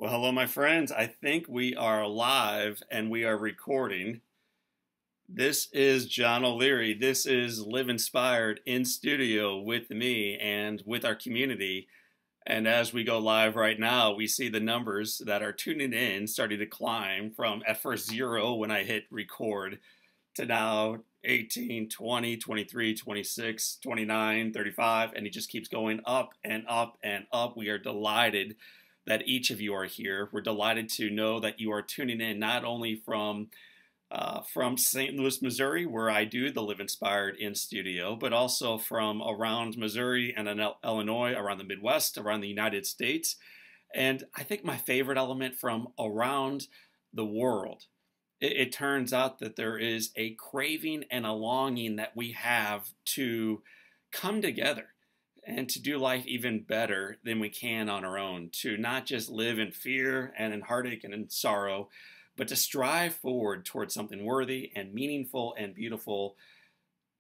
Well, hello, my friends. I think we are live and we are recording. This is John O'Leary. This is Live Inspired in studio with me and with our community. And as we go live right now, we see the numbers that are tuning in starting to climb from at first 0 when I hit record to now 18, 20, 23, 26, 29, 35, and it just keeps going up and up and up. We are delighted that each of you are here. We're delighted to know that you are tuning in not only from St. Louis, Missouri, where I do the Live Inspired in studio, but also from around Missouri and Illinois, around the Midwest, around the United States, and I think my favorite element from around the world. It turns out that there is a craving and a longing that we have to come together and to do life even better than we can on our own, to not just live in fear and in heartache and in sorrow, but to strive forward towards something worthy and meaningful and beautiful,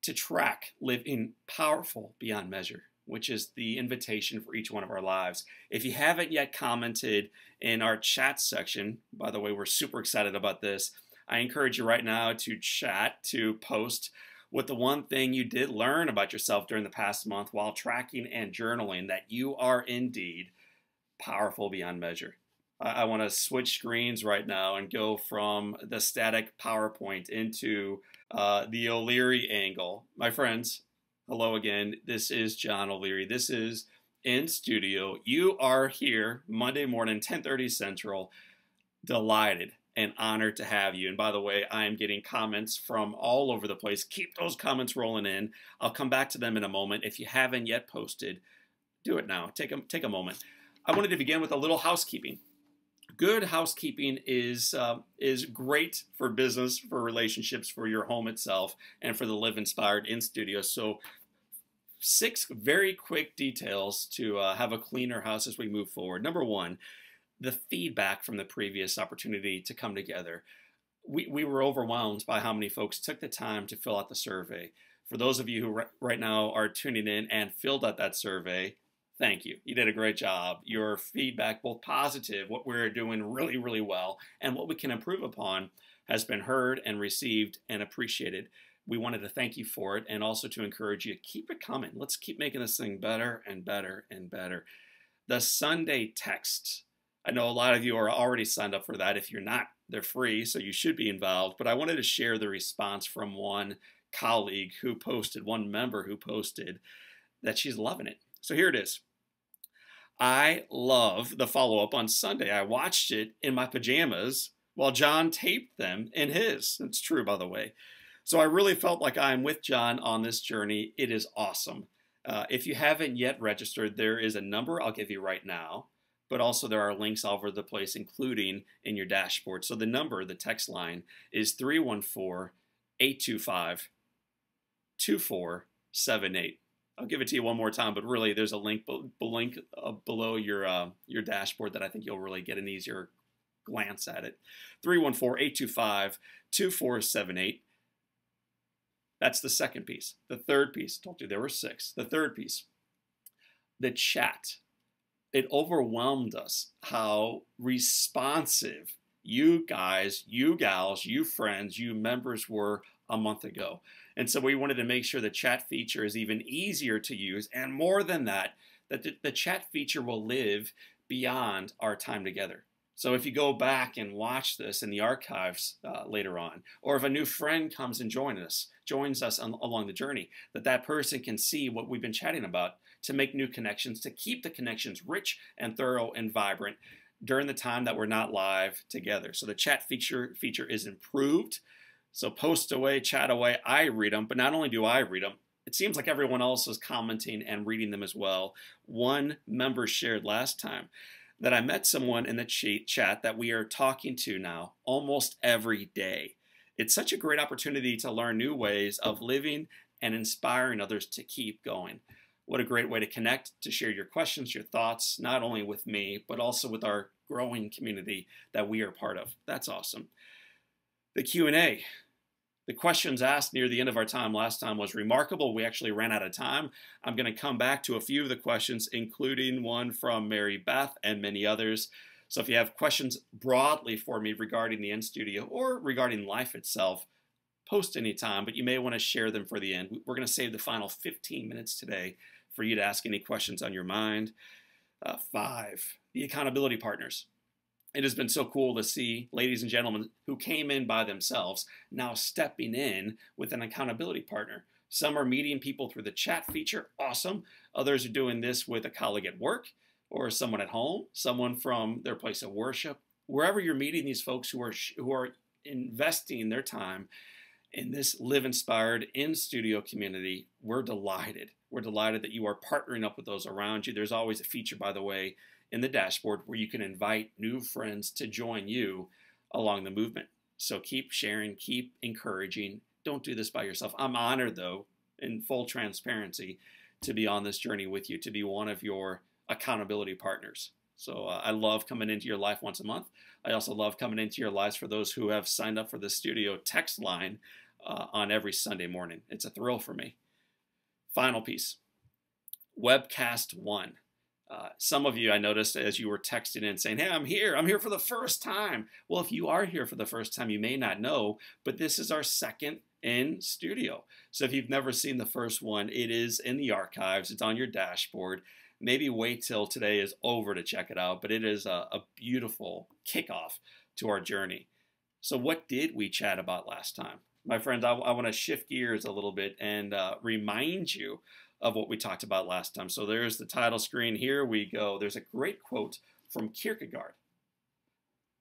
to track living powerful beyond measure, which is the invitation for each one of our lives. If you haven't yet commented in our chat section, by the way, we're super excited about this. I encourage you right now to chat, to post what the one thing you did learn about yourself during the past month while tracking and journaling, that you are indeed powerful beyond measure. I want to switch screens right now and go from the static PowerPoint into the O'Leary angle. My friends, hello again. This is John O'Leary. This is In Studio. You are here Monday morning, 10:30 Central. Delighted and honored to have you. And by the way, I am getting comments from all over the place. Keep those comments rolling in. I'll come back to them in a moment. If you haven't yet posted, do it now. Take a moment. I wanted to begin with a little housekeeping. Good housekeeping is great for business, for relationships, for your home itself, and for the Live Inspired in studio. So 6 very quick details to have a cleaner house as we move forward. Number one, the feedback from the previous opportunity to come together. We were overwhelmed by how many folks took the time to fill out the survey. For those of you who right now are tuning in and filled out that survey, thank you. You did a great job. Your feedback, both positive, what we're doing really, really well, and what we can improve upon, has been heard and received and appreciated. We wanted to thank you for it and also to encourage you, keep it coming. Let's keep making this thing better and better and better. The Sunday texts. I know a lot of you are already signed up for that. If you're not, they're free, so you should be involved. But I wanted to share the response from one colleague who posted, one member who posted, that she's loving it. So here it is. I love the follow-up on Sunday. I watched it in my pajamas while John taped them in his. It's true, by the way. So I really felt like I'm with John on this journey. It is awesome. If you haven't yet registered, there is a number I'll give you right now. But also there are links all over the place, including in your dashboard. So the number, the text line, is 314-825-2478. I'll give it to you one more time, but really there's a link below your dashboard that I think you'll really get an easier glance at it. 314-825-2478. That's the second piece. The third piece, told you there were 6. The third piece, the chat. It overwhelmed us how responsive you guys, you gals, you friends, you members were a month ago. And so we wanted to make sure the chat feature is even easier to use. And more than that, that the chat feature will live beyond our time together. So if you go back and watch this in the archives later on, or if a new friend comes and joins us along the journey, that person can see what we've been chatting about, to make new connections, to keep the connections rich and thorough and vibrant during the time that we're not live together. So the chat feature is improved. So post away, chat away. I read them, but not only do I read them, it seems like everyone else is commenting and reading them as well. One member shared last time that I met someone in the chat that we are talking to now almost every day. It's such a great opportunity to learn new ways of living and inspiring others to keep going. What a great way to connect, to share your questions, your thoughts, not only with me, but also with our growing community that we are part of. That's awesome. The Q&A. The questions asked near the end of our time last time was remarkable. We actually ran out of time. I'm going to come back to a few of the questions, including one from Mary Beth and many others. So if you have questions broadly for me regarding the in-studio or regarding life itself, post anytime, but you may want to share them for the end. We're going to save the final 15 minutes today for you to ask any questions on your mind. 5, the accountability partners. It has been so cool to see ladies and gentlemen who came in by themselves now stepping in with an accountability partner. Some are meeting people through the chat feature. Awesome. Others are doing this with a colleague at work or someone at home, someone from their place of worship. Wherever you're meeting these folks who are investing their time in this Live Inspired in-studio community, we're delighted. We're delighted that you are partnering up with those around you. There's always a feature, by the way, in the dashboard where you can invite new friends to join you along the movement. So keep sharing, keep encouraging. Don't do this by yourself. I'm honored, though, in full transparency, to be on this journey with you, to be one of your accountability partners. So I love coming into your life once a month. I also love coming into your lives for those who have signed up for the studio text line on every Sunday morning. It's a thrill for me. Final piece, Webcast 1. Some of you, I noticed as you were texting in saying, hey, I'm here for the first time. Well, if you are here for the first time, you may not know, but this is our second in studio. So if you've never seen the first one, it is in the archives. It's on your dashboard. Maybe wait till today is over to check it out, but it is a beautiful kickoff to our journey. So what did we chat about last time? My friends, I want to shift gears a little bit and remind you of what we talked about last time. So there's the title screen. Here we go. There's a great quote from Kierkegaard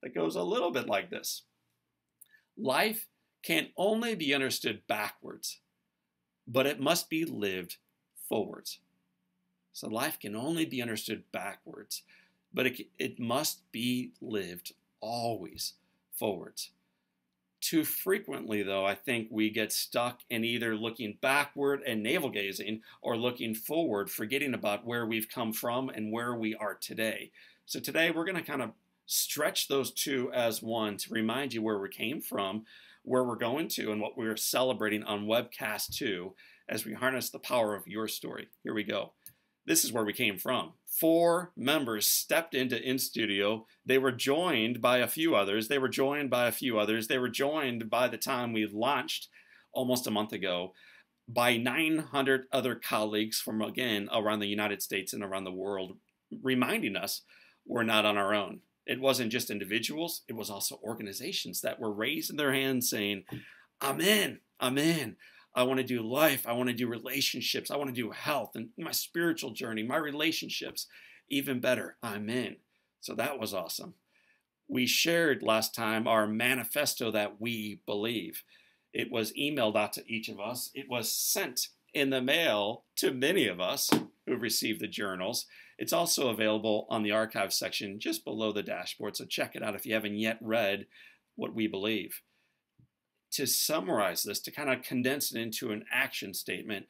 that goes a little bit like this. Life can only be understood backwards, but it must be lived forwards. So life can only be understood backwards, but it must be lived always forwards. Too frequently, though, I think we get stuck in either looking backward and navel-gazing or looking forward, forgetting about where we've come from and where we are today. So today we're going to kind of stretch those two as one to remind you where we came from, where we're going to, and what we're celebrating on Webcast 2 as we harness the power of your story. Here we go. This is where we came from. 4 members stepped into in-studio. They were joined by a few others. They were joined by a few others. They were joined by the time we launched almost a month ago by 900 other colleagues from, again, around the United States and around the world, reminding us we're not on our own. It wasn't just individuals. It was also organizations that were raising their hands saying, I'm in. I want to do life. I want to do relationships. I want to do health and my spiritual journey, my relationships, even better. I'm in. So that was awesome. We shared last time our manifesto that we believe. It was emailed out to each of us. It was sent in the mail to many of us who received the journals. It's also available on the archive section just below the dashboard. So check it out if you haven't yet read what we believe. To summarize this, to kind of condense it into an action statement,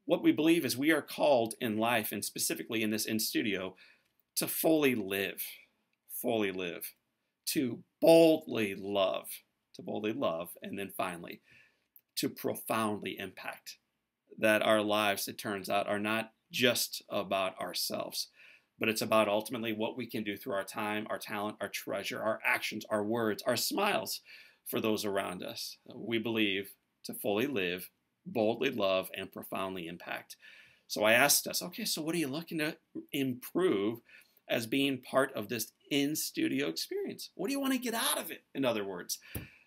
what we believe is we are called in life, and specifically in this in-studio, to fully live, to boldly love, and then finally, to profoundly impact. That our lives, it turns out, are not just about ourselves, but it's about ultimately what we can do through our time, our talent, our treasure, our actions, our words, our smiles, for those around us. We believe to fully live, boldly love, and profoundly impact. So I asked us, okay, so what are you looking to improve as being part of this in-studio experience? What do you want to get out of it, in other words?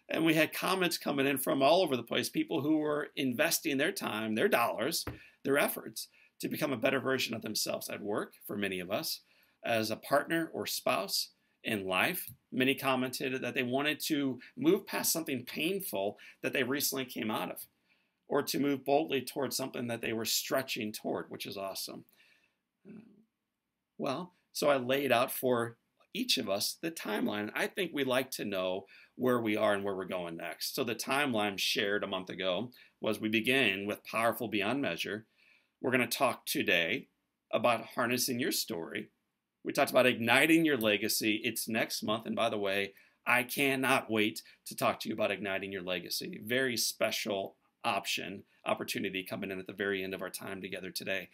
And we had comments coming in from all over the place, people who were investing their time, their dollars, their efforts to become a better version of themselves at work, for many of us, as a partner or spouse, in life. Many commented that they wanted to move past something painful that they recently came out of, or to move boldly towards something that they were stretching toward, which is awesome. So I laid out for each of us the timeline. I think we like to know where we are and where we're going next. So the timeline shared a month ago was we begin with Powerful Beyond Measure. We're going to talk today about harnessing your story. We talked about igniting your legacy. It's next month. And by the way, I cannot wait to talk to you about igniting your legacy. Very special opportunity coming in at the very end of our time together today.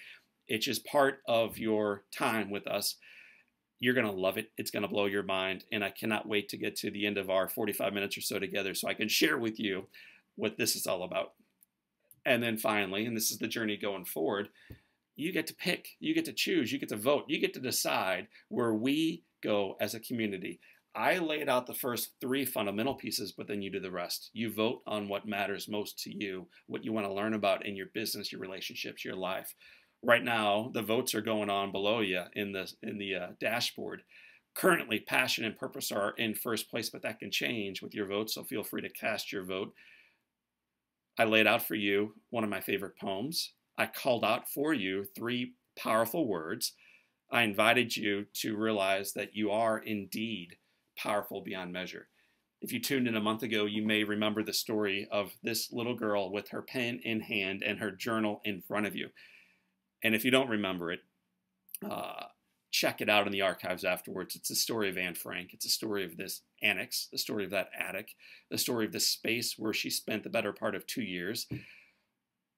It's just part of your time with us. You're going to love it. It's going to blow your mind. And I cannot wait to get to the end of our 45 minutes or so together so I can share with you what this is all about. And then finally, and this is the journey going forward, you get to pick, you get to choose, you get to vote, you get to decide where we go as a community. I laid out the first 3 fundamental pieces, but then you do the rest. You vote on what matters most to you, what you want to learn about in your business, your relationships, your life. Right now, the votes are going on below you in the dashboard. Currently, passion and purpose are in first place, but that can change with your vote, so feel free to cast your vote. I laid out for you one of my favorite poems. I called out for you 3 powerful words. I invited you to realize that you are indeed powerful beyond measure. If you tuned in a month ago, you may remember the story of this little girl with her pen in hand and her journal in front of you. And if you don't remember it, check it out in the archives afterwards. It's the story of Anne Frank. It's a story of this annex, the story of that attic, the story of this space where she spent the better part of 2 years,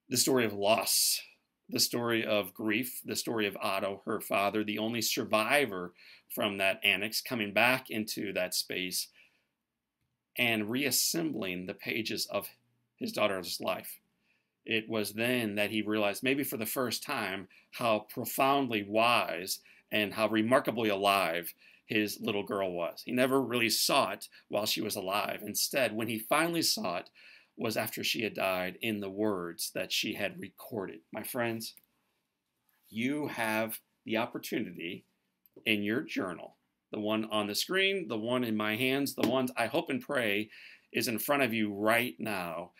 the story of loss, the story of grief, the story of Otto, her father, the only survivor from that annex, coming back into that space and reassembling the pages of his daughter's life. It was then that he realized, maybe for the first time, how profoundly wise and how remarkably alive his little girl was. He never really saw it while she was alive. Instead, when he finally saw it, was after she had died in the words that she had recorded. My friends, you have the opportunity in your journal, the one on the screen, the one in my hands, the ones I hope and pray is in front of you right now,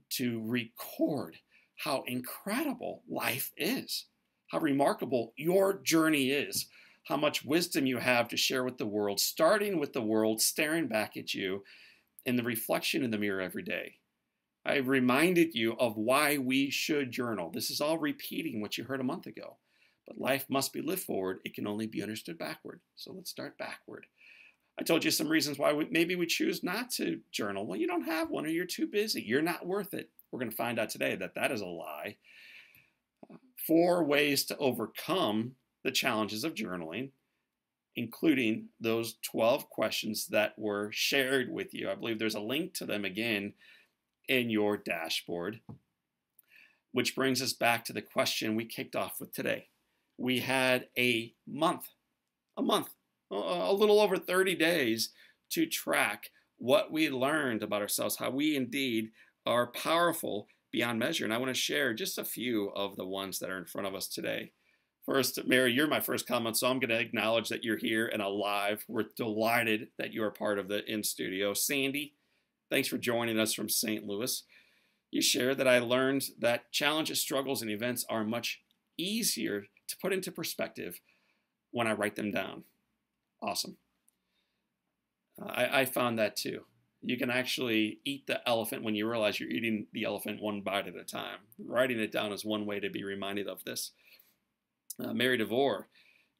to record how incredible life is, how remarkable your journey is, how much wisdom you have to share with the world, starting with the world staring back at you in the reflection in the mirror every day. I reminded you of why we should journal. This is all repeating what you heard a month ago. But life must be lived forward. It can only be understood backward. So let's start backward. I told you some reasons why maybe we choose not to journal. Well, you don't have one or you're too busy. You're not worth it. We're going to find out today that that is a lie. 4 ways to overcome the challenges of journaling, including those 12 questions that were shared with you. I believe there's a link to them again in your dashboard, which brings us back to the question we kicked off with today. We had a little over 30 days to track what we learned about ourselves, how we indeed are powerful beyond measure. And I want to share just a few of the ones that are in front of us today. First, Mary, you're my first comment, so I'm going to acknowledge that you're here and alive. We're delighted that you are part of the in-studio. Sandy, thanks for joining us from St. Louis. You shared that I learned that challenges, struggles, and events are much easier to put into perspective when I write them down. Awesome. I found that too. You can actually eat the elephant when you realize you're eating the elephant one bite at a time. Writing it down is one way to be reminded of this. Mary DeVore,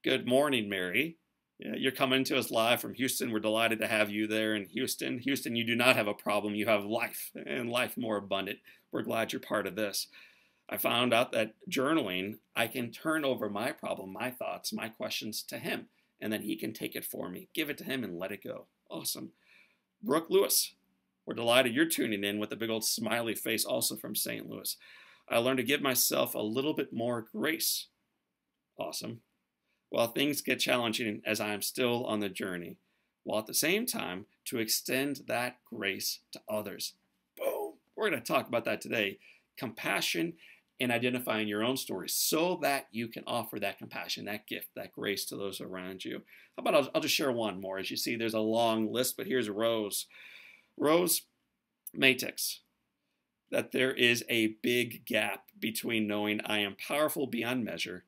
good morning, Mary. You're coming to us live from Houston. We're delighted to have you there in Houston. Houston, you do not have a problem. You have life, and life more abundant. We're glad you're part of this. I found out that journaling, I can turn over my problem, my thoughts, my questions to him, and then he can take it for me, give it to him, and let it go. Awesome. Brooke Lewis, we're delighted you're tuning in with a big old smiley face, also from St. Louis. I learned to give myself a little bit more grace. Awesome. While things get challenging as I am still on the journey, while at the same time to extend that grace to others. Boom. We're going to talk about that today. Compassion and identifying your own story so that you can offer that compassion, that gift, that grace to those around you. How about I'll just share one more. As you see, there's a long list, but here's Rose. Rose Matix, that there is a big gap between knowing I am powerful beyond measure.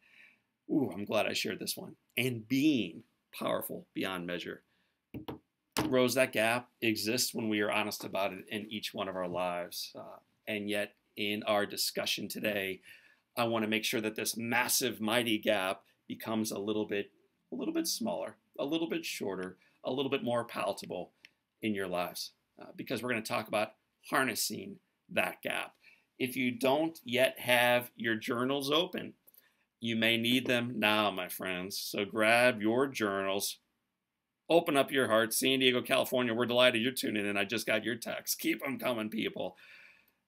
Ooh, I'm glad I shared this one. And being powerful beyond measure. Rose, that gap exists when we are honest about it in each one of our lives. And yet, in our discussion today, I want to make sure that this massive, mighty gap becomes a little bit smaller, a little bit shorter, a little bit more palatable in your lives. Because we're going to talk about harnessing that gap. If you don't yet have your journals open, You may need them now, my friends. So grab your journals, open up your heart. San Diego, California, we're delighted you're tuning in. I just got your text. Keep them coming, people,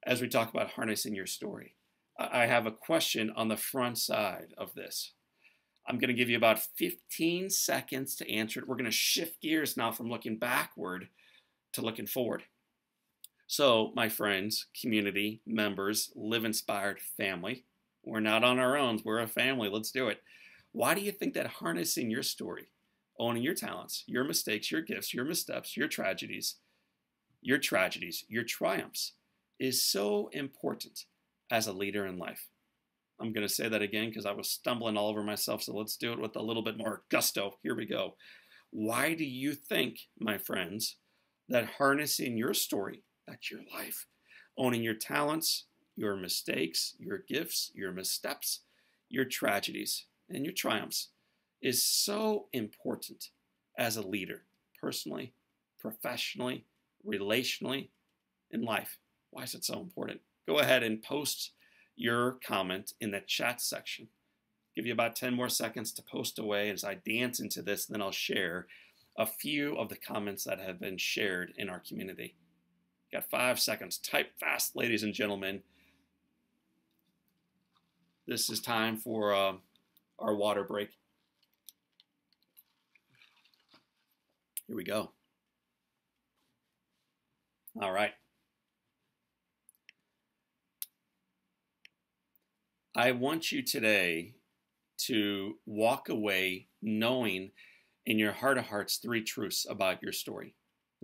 as we talk about harnessing your story. I have a question on the front side of this. I'm going to give you about 15 seconds to answer it. We're going to shift gears now from looking backward to looking forward. So, my friends, community, members, Live Inspired family, we're not on our own. We're a family. Let's do it. Why do you think that harnessing your story, owning your talents, your mistakes, your gifts, your missteps, your tragedies, your triumphs is so important as a leader in life? I'm going to say that again because I was stumbling all over myself, so let's do it with a little bit more gusto. Here we go. Why do you think, my friends, that harnessing your story, that's your life, owning your talents, your mistakes, your gifts, your missteps, your tragedies, and your triumphs is so important as a leader, personally, professionally, relationally, in life? Why is it so important? Go ahead and post your comment in the chat section. Give you about 10 more seconds to post away as I dance into this, then I'll share a few of the comments that have been shared in our community. Got 5 seconds. Type fast, ladies and gentlemen. This is time for our water break. Here we go. All right. I want you today to walk away knowing in your heart of hearts 3 truths about your story.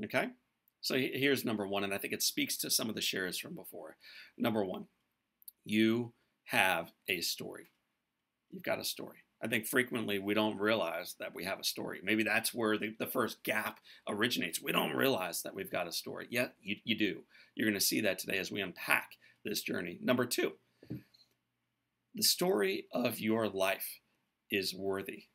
Okay? So here's number 1, and I think it speaks to some of the shares from before. Number 1, you have a story. You've got a story. I think frequently we don't realize that we have a story. Maybe that's where the first gap originates. We don't realize that we've got a story. Yet you do. You're going to see that today as we unpack this journey. Number 2, the story of your life is worthy.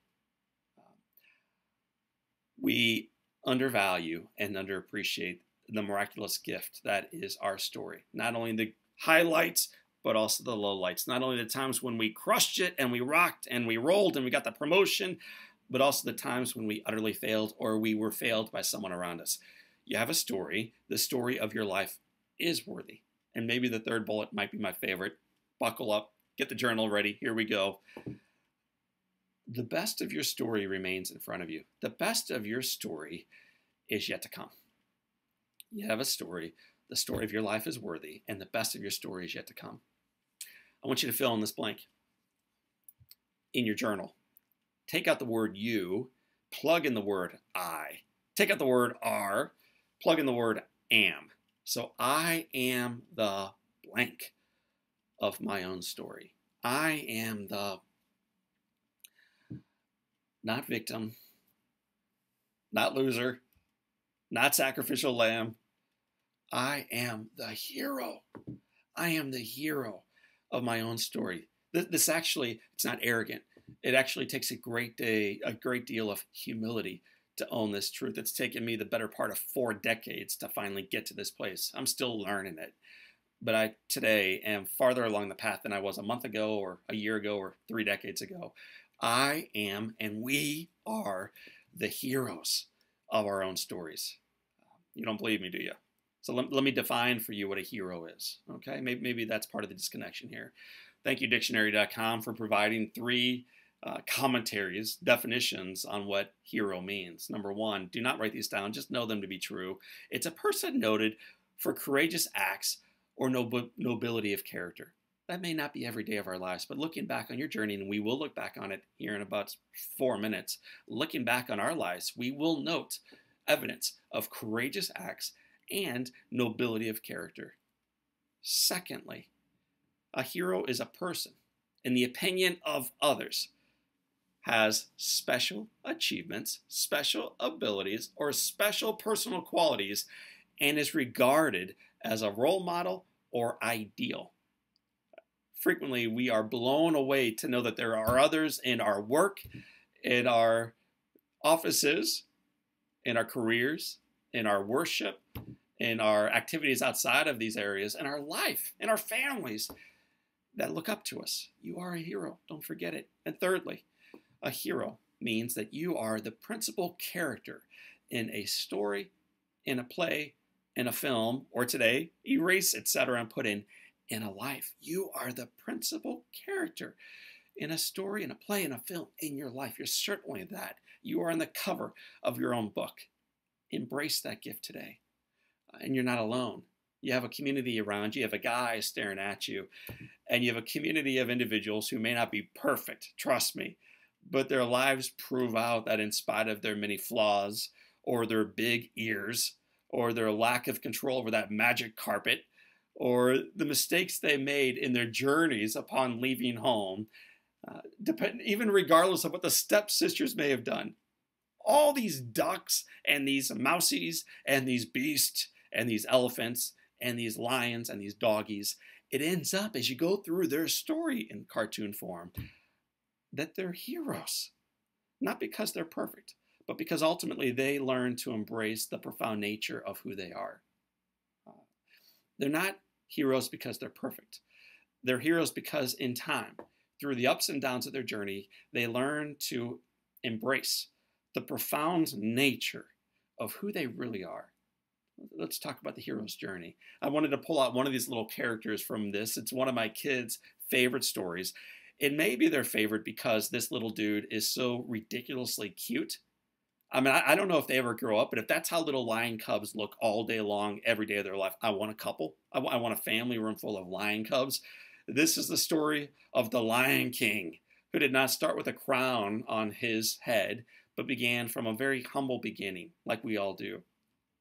We undervalue and underappreciate the miraculous gift that is our story. Not only the highlights, but also the lowlights. Not only the times when we crushed it and we rocked and we rolled and we got the promotion, but also the times when we utterly failed or we were failed by someone around us. You have a story. The story of your life is worthy. And maybe the 3rd bullet might be my favorite. Buckle up. Get the journal ready. Here we go. The best of your story remains in front of you. The best of your story is yet to come. You have a story. The story of your life is worthy, and the best of your story is yet to come. I want you to fill in this blank in your journal. Take out the word you, plug in the word I. Take out the word are, plug in the word am. So I am the blank of my own story. I am the not victim, not loser, not sacrificial lamb. I am the hero. I am the hero of my own story. This actually, it's not arrogant. It actually takes a great deal of humility to own this truth. It's taken me the better part of 4 decades to finally get to this place. I'm still learning it. But I today am farther along the path than I was a month ago or a year ago or 3 decades ago. I am, and we are, the heroes of our own stories. You don't believe me, do you? So let me define for you what a hero is. Okay, maybe that's part of the disconnection here. Thank you, dictionary.com, for providing 3 commentaries, definitions on what hero means. Number 1, do not write these down, just know them to be true. It's a person noted for courageous acts or nobility of character. That may not be every day of our lives, but looking back on your journey, and we will look back on it here in about 4 minutes, looking back on our lives, we will note evidence of courageous acts and nobility of character. Secondly, a hero is a person, in the opinion of others, has special achievements, special abilities, or special personal qualities, and is regarded as a role model or ideal. Frequently, we are blown away to know that there are others in our work, in our offices, in our careers, in our worship, in our activities outside of these areas, in our life, in our families, that look up to us. You are a hero. Don't forget it. And thirdly, a hero means that you are the principal character in a story, in a play, in a film, or today, erase, etc., and put in a life. You are the principal character in a story, in a play, in a film, in your life. You're certainly that. You are on the cover of your own book. Embrace that gift today. And you're not alone. You have a community around you. You have a guy staring at you. And you have a community of individuals who may not be perfect, trust me, but their lives prove out that in spite of their many flaws, or their big ears, or their lack of control over that magic carpet, or the mistakes they made in their journeys upon leaving home, even regardless of what the stepsisters may have done. All these ducks and these mousies and these beasts and these elephants and these lions and these doggies, it ends up as you go through their story in cartoon form that they're heroes. Not because they're perfect, but because ultimately they learn to embrace the profound nature of who they are. They're not heroes because they're perfect. They're heroes because in time, through the ups and downs of their journey, they learn to embrace the profound nature of who they really are. Let's talk about the hero's journey. I wanted to pull out one of these little characters from this. It's one of my kids' favorite stories. It may be their favorite because this little dude is so ridiculously cute. I mean, I don't know if they ever grow up, but if that's how little lion cubs look all day long, every day of their life, I want a couple. I want a family room full of lion cubs. This is the story of the Lion King, who did not start with a crown on his head, but began from a very humble beginning, like we all do.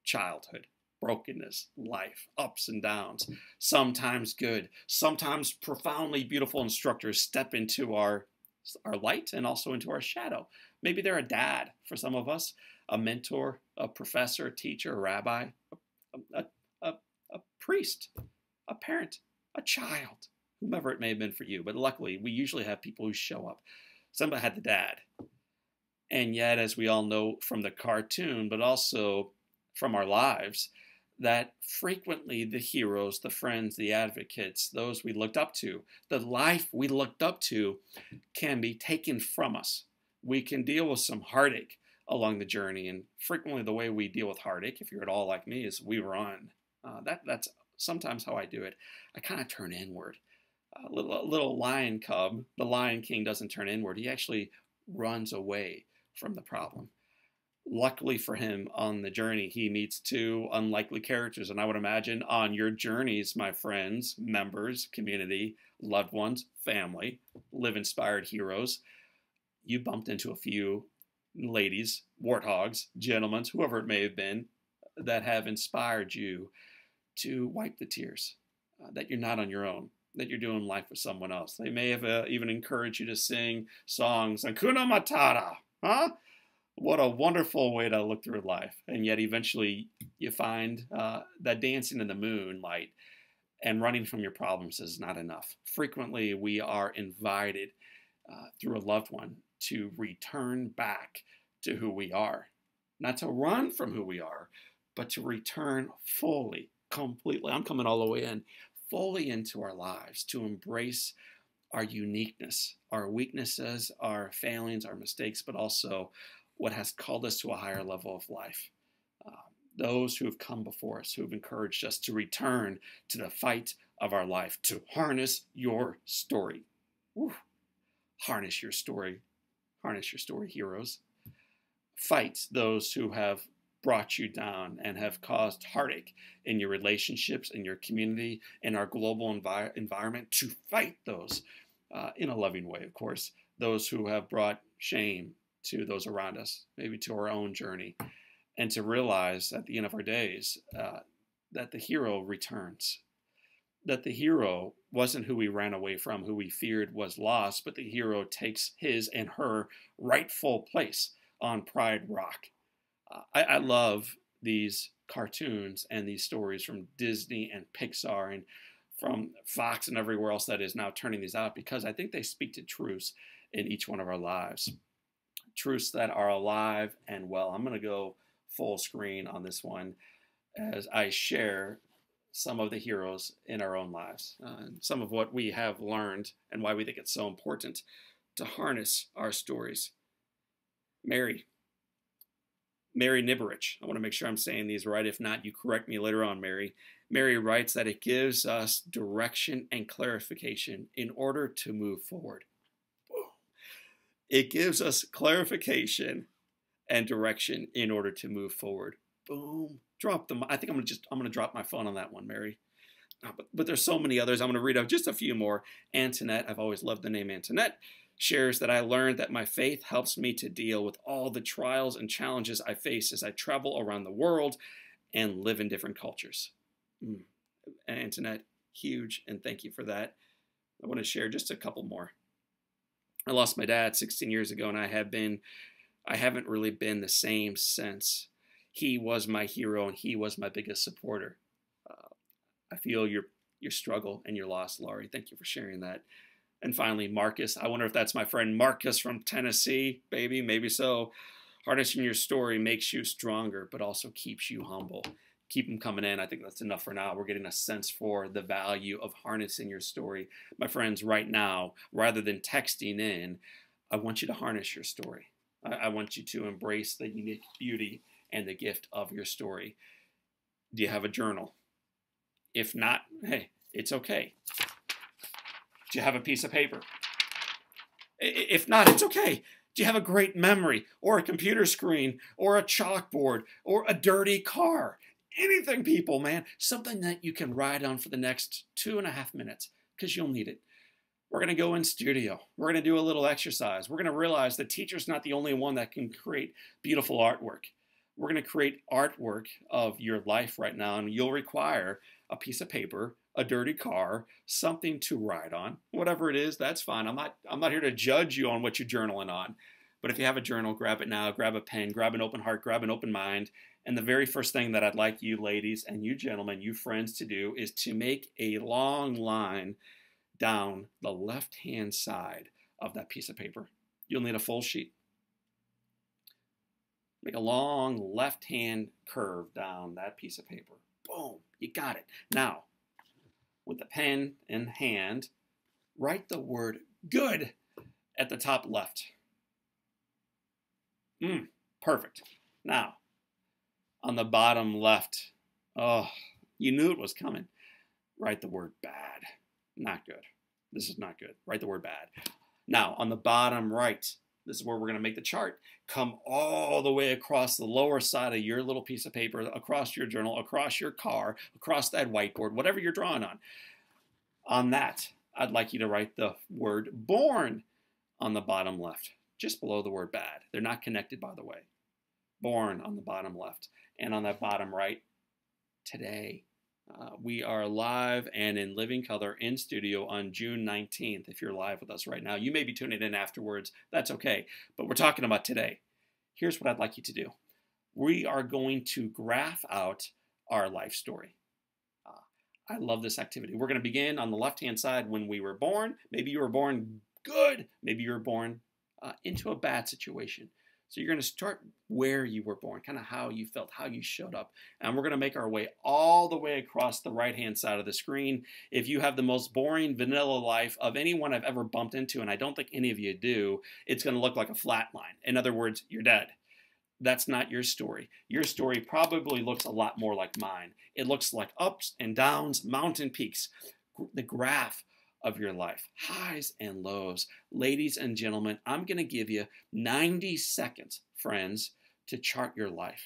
Childhood, brokenness, life, ups and downs, sometimes good, sometimes profoundly beautiful instructors step into our light and also into our shadow. Maybe they're a dad for some of us, a mentor, a professor, a teacher, a rabbi, a priest, a parent, a child, whomever it may have been for you. But luckily, we usually have people who show up. Somebody had the dad. And yet, as we all know from the cartoon, but also from our lives, that frequently the heroes, the friends, the advocates, those we looked up to, the life we looked up to can be taken from us. We can deal with some heartache along the journey, and frequently the way we deal with heartache, if you're at all like me, is we run. That's sometimes how I do it. I kind of turn inward. A little lion cub, the Lion King, doesn't turn inward. He actually runs away from the problem. Luckily for him, on the journey, he meets two unlikely characters. And I would imagine on your journeys, my friends, members, community, loved ones, family, live-inspired heroes, you bumped into a few ladies, warthogs, gentlemen, whoever it may have been, that have inspired you to wipe the tears, that you're not on your own, that you're doing life with someone else. They may have even encouraged you to sing songs, Hakuna Matata, huh? What a wonderful way to look through life. And yet eventually you find that dancing in the moonlight and running from your problems is not enough. Frequently we are invited through a loved one to return back to who we are. Not to run from who we are, but to return fully, completely. I'm coming all the way in, fully into our lives, to embrace our uniqueness, our weaknesses, our failings, our mistakes, but also what has called us to a higher level of life. Those who have come before us, who have encouraged us to return to the fight of our life, to harness your story. Woo. Harness your story, heroes. Fight those who have brought you down and have caused heartache in your relationships, in your community, in our global environment, to fight those in a loving way, of course, those who have brought shame to those around us, maybe to our own journey, and to realize at the end of our days that the hero returns, that the hero wasn't who we ran away from, who we feared was lost, but the hero takes his and her rightful place on Pride Rock. I love these cartoons and these stories from Disney and Pixar and from Fox and everywhere else that is now turning these out, because I think they speak to truths in each one of our lives. Truths that are alive and well. I'm going to go full screen on this one as I share some of the heroes in our own lives, and some of what we have learned and why we think it's so important to harness our stories. Mary, Mary Niberich. I want to make sure I'm saying these right. If not, you correct me later on, Mary. Mary writes that it gives us direction and clarification in order to move forward. It gives us clarification and direction in order to move forward. Boom. Drop them. I think I'm gonna drop my phone on that one, Mary. But there's so many others. I'm gonna read out just a few more. Antoinette, I've always loved the name Antoinette, shares that I learned that my faith helps me to deal with all the trials and challenges I face as I travel around the world and live in different cultures. Antoinette, huge, and thank you for that. I want to share just a couple more. I lost my dad 16 years ago, and I haven't really been the same since. He was my hero, and he was my biggest supporter. I feel your struggle and your loss, Laurie. Thank you for sharing that. And finally, Marcus. I wonder if that's my friend Marcus from Tennessee, baby. Maybe so. Harnessing your story makes you stronger, but also keeps you humble. Keep them coming in. I think that's enough for now. We're getting a sense for the value of harnessing your story. My friends, right now, rather than texting in, I want you to harness your story. I want you to embrace the unique beauty and the gift of your story. Do you have a journal? If not, hey, it's okay. Do you have a piece of paper? If not, it's okay. Do you have a great memory or a computer screen or a chalkboard or a dirty car? Anything, people, man. Something that you can ride on for the next 2.5 minutes because you'll need it. We're going to go in studio. We're going to do a little exercise. We're going to realize the teacher's not the only one that can create beautiful artwork. We're going to create artwork of your life right now, and you'll require a piece of paper, a dirty car, something to write on. Whatever it is, that's fine. I'm not here to judge you on what you're journaling on. But if you have a journal, grab it now, grab a pen, grab an open heart, grab an open mind. And the very first thing that I'd like you ladies and you gentlemen, you friends to do is to make a long line down the left-hand side of that piece of paper. You'll need a full sheet. Make a long left-hand curve down that piece of paper. Boom, you got it. Now, with the pen in hand, write the word good at the top left. Perfect. Now, on the bottom left, oh, you knew it was coming. Write the word bad. Not good. This is not good. Write the word bad. Now, on the bottom right, this is where we're going to make the chart. Come all the way across the lower side of your little piece of paper, across your journal, across your car, across that whiteboard, whatever you're drawing on. On that, I'd like you to write the word born on the bottom left, just below the word bad. They're not connected, by the way. Born on the bottom left. And on that bottom right, today. We are live and in living color in studio on June 19th. If you're live with us right now, you may be tuning in afterwards. That's okay. But we're talking about today. Here's what I'd like you to do. We are going to graph out our life story. I love this activity. We're going to begin on the left-hand side when we were born. Maybe you were born good. Maybe you were born into a bad situation. So you're going to start where you were born, kind of how you felt, how you showed up. And we're going to make our way all the way across the right-hand side of the screen. If you have the most boring vanilla life of anyone I've ever bumped into, and I don't think any of you do, it's going to look like a flat line. In other words, you're dead. That's not your story. Your story probably looks a lot more like mine. It looks like ups and downs, mountain peaks, the graph of your life, highs and lows. Ladies and gentlemen, I'm going to give you 90 seconds, friends, to chart your life,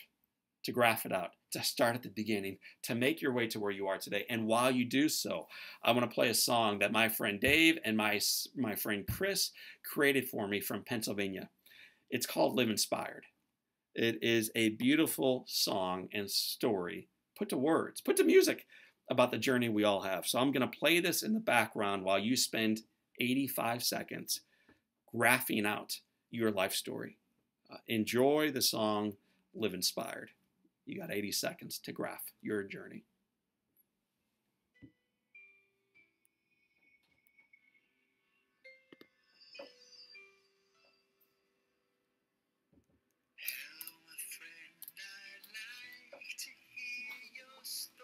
to graph it out, to start at the beginning, to make your way to where you are today. And while you do so, I want to play a song that my friend Dave and my friend Chris created for me from Pennsylvania. It's called Live Inspired. It is a beautiful song and story put to words, put to music, about the journey we all have. So I'm going to play this in the background while you spend 85 seconds graphing out your life story. Enjoy the song Live Inspired. You got 80 seconds to graph your journey. Hello, my friend, I'd like to hear your story.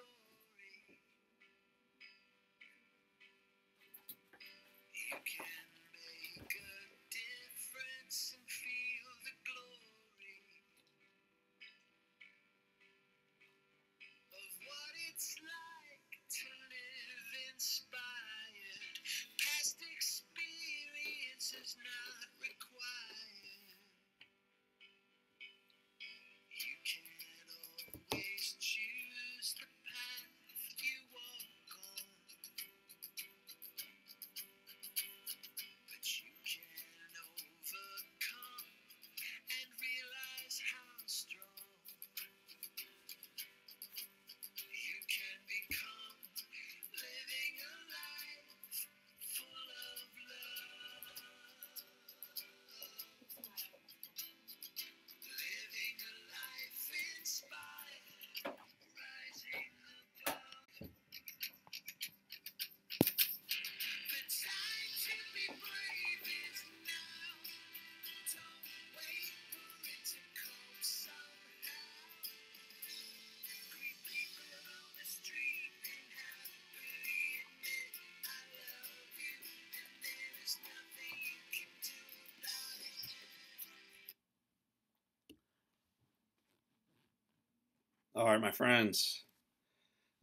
All right, my friends.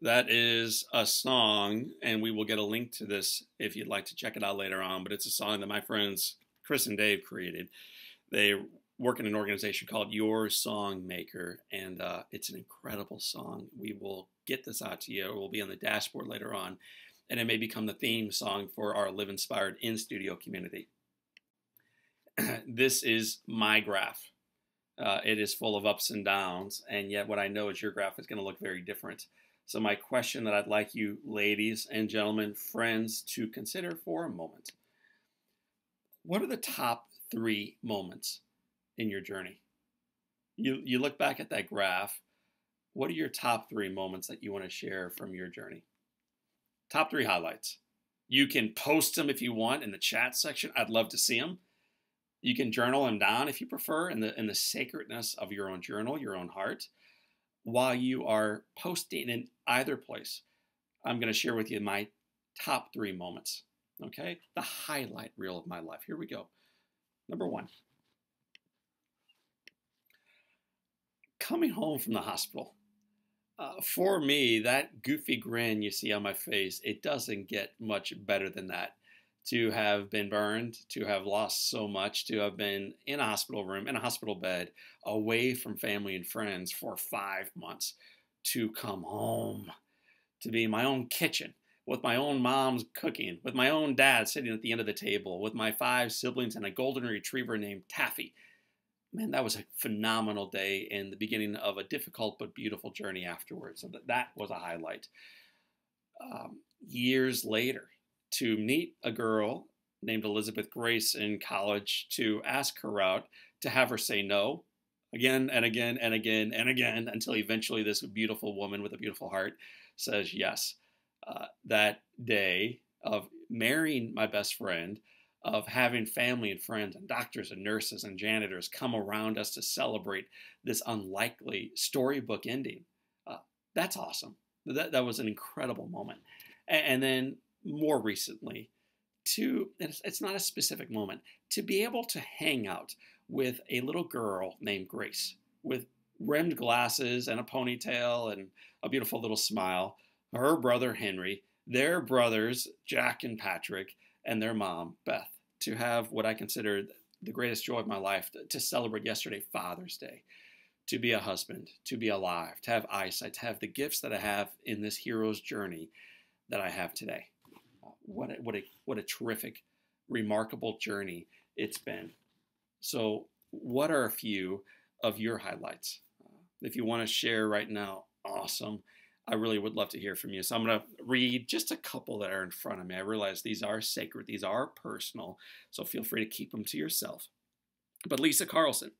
That is a song, and we will get a link to this if you'd like to check it out later on. But it's a song that my friends Chris and Dave created. They work in an organization called Your Song Maker, and it's an incredible song. We will get this out to you. It will be on the dashboard later on, and it may become the theme song for our Live Inspired in studio community. This is my graph. It is full of ups and downs, and yet what I know is your graph is going to look very different. So my question that I'd like you, ladies and gentlemen, friends, to consider for a moment. What are the top 3 moments in your journey? You look back at that graph. What are your top 3 moments that you want to share from your journey? Top 3 highlights. You can post them if you want in the chat section. I'd love to see them. You can journal them down if you prefer in the sacredness of your own journal, your own heart. While you are posting in either place, I'm going to share with you my top 3 moments. Okay? The highlight reel of my life. Here we go. Number 1. Coming home from the hospital. For me, that goofy grin you see on my face, it doesn't get much better than that. To have been burned, to have lost so much, to have been in a hospital room, in a hospital bed, away from family and friends for 5 months, to come home, to be in my own kitchen, with my own mom's cooking, with my own dad sitting at the end of the table, with my 5 siblings and a golden retriever named Taffy. Man, that was a phenomenal day and the beginning of a difficult but beautiful journey afterwards. So that was a highlight. Years later, to meet a girl named Elizabeth Grace in college, to ask her out, to have her say no again and again and again and again until eventually this beautiful woman with a beautiful heart says yes. That day of marrying my best friend, of having family and friends and doctors and nurses and janitors come around us to celebrate this unlikely storybook ending, that's awesome. That was an incredible moment. And then more recently, it's not a specific moment, to be able to hang out with a little girl named Grace with rimmed glasses and a ponytail and a beautiful little smile, her brother Henry, their brothers Jack and Patrick, and their mom Beth, to have what I consider the greatest joy of my life, to celebrate yesterday, Father's Day, to be a husband, to be alive, to have eyesight, to have the gifts that I have in this hero's journey that I have today. What a terrific, remarkable journey it's been. So what are a few of your highlights? If you want to share right now, awesome. I really would love to hear from you. So I'm going to read just a couple that are in front of me. I realize these are sacred. These are personal. So feel free to keep them to yourself. But Lisa Carlson,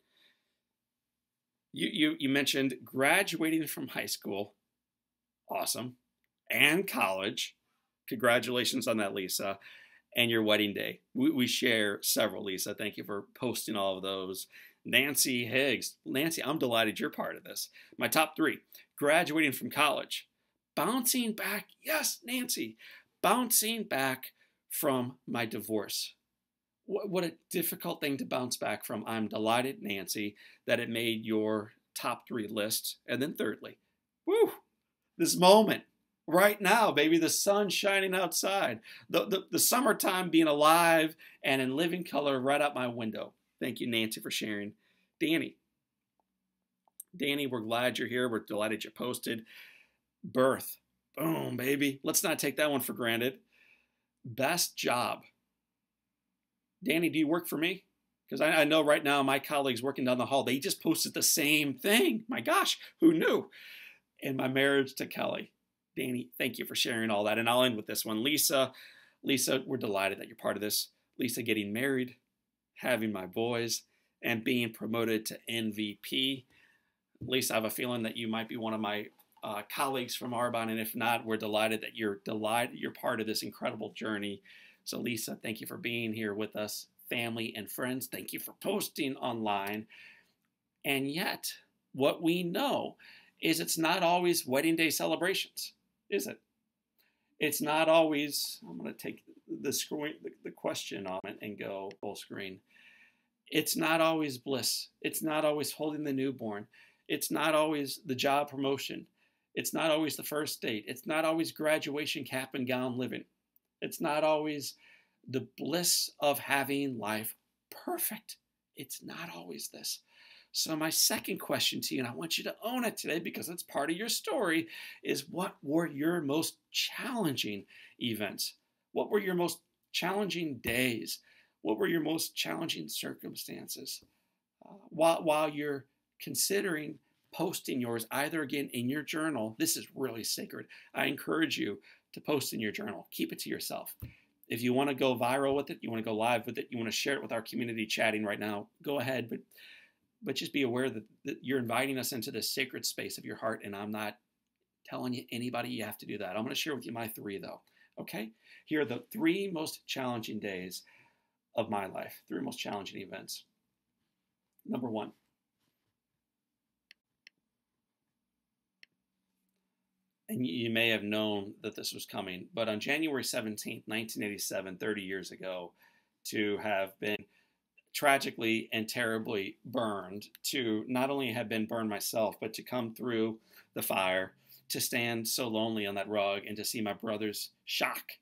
you mentioned graduating from high school. Awesome. And college. Congratulations on that, Lisa. And your wedding day. We share several, Lisa. Thank you for posting all of those. Nancy Higgs. Nancy, I'm delighted you're part of this. My top 3. Graduating from college. Bouncing back. Yes, Nancy. Bouncing back from my divorce. What a difficult thing to bounce back from. I'm delighted, Nancy, that it made your top 3 list. And then thirdly, this moment. right now, baby. The sun's shining outside. The summertime being alive and in living color right out my window. Thank you, Nancy, for sharing. Danny. Danny, we're glad you're here. We're delighted you posted. Birth. Boom, baby. Let's not take that one for granted. Best job. Danny, do you work for me? Because I know right now my colleagues working down the hall, they just posted the same thing. My gosh, who knew? And my marriage to Kelly. Danny, thank you for sharing all that. And I'll end with this one. Lisa, we're delighted that you're part of this. Lisa getting married, having my boys, and being promoted to MVP. Lisa, I have a feeling that you might be one of my colleagues from Arbonne, and if not, we're delighted that you're part of this incredible journey. So Lisa, thank you for being here with us. Family and friends, thank you for posting online. And yet, what we know is it's not always wedding day celebrations, is it? It's not always, I'm going to take the question off and go full screen. It's not always bliss. It's not always holding the newborn. It's not always the job promotion. It's not always the first date. It's not always graduation cap and gown living. It's not always the bliss of having life perfect. It's not always this. So my second question to you, and I want you to own it today because it's part of your story, is what were your most challenging events? What were your most challenging days? What were your most challenging circumstances? While you're considering posting yours, either again in your journal, this is really sacred. I encourage you to post in your journal. Keep it to yourself. If you want to go viral with it, you want to go live with it, you want to share it with our community chatting right now, go ahead. But just be aware that you're inviting us into this sacred space of your heart, and I'm not telling you anybody you have to do that. I'm going to share with you my three, though. Okay? Here are the three most challenging days of my life, three most challenging events. Number one, and you may have known that this was coming, but on January 17th, 1987, 30 years ago, to have been tragically and terribly burned, to not only have been burned myself, but to come through the fire, to stand so lonely on that rug and to see my brother's shock.